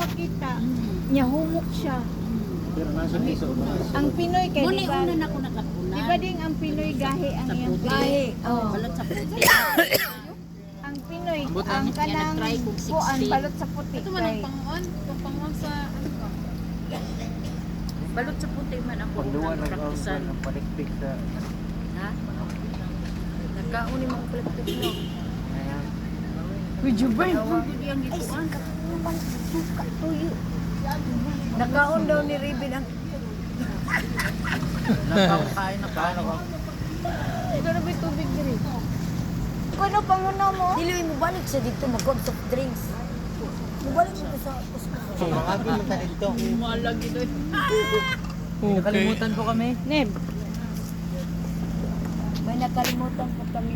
makita. Nya humok siya. Pero nasa piso. Ang Pinoy kay Muna di ba? una na ako nakapunan. Di ba ding ang Pinoy gahi ang Sa iyang puti. gahi? Oh. Balot sa puti. Ang Pinoy, Ambot ang namin. kanang Yan, nag-try kong 60. kuan balot sa puti. Ito man ang pangon. Itong pangon sa ano ba? Balot sa puti man ako Pagluwa ng praktisan. palikpik sa Ha? Nagkauni mong palikpik no. ayan. Kuy Jubay. Hindi ang gituan. Nakaon daw ni Ribbon ang Nakakain na kain ako. ito na ba tubig diri? Kuno panguna mo? Dili mo balik siya dito mag soft drinks. Mubalik mo sa So, makagi mo ta dito. Malagi doon. Nakalimutan po kami. Neb. may nakalimutan po kami.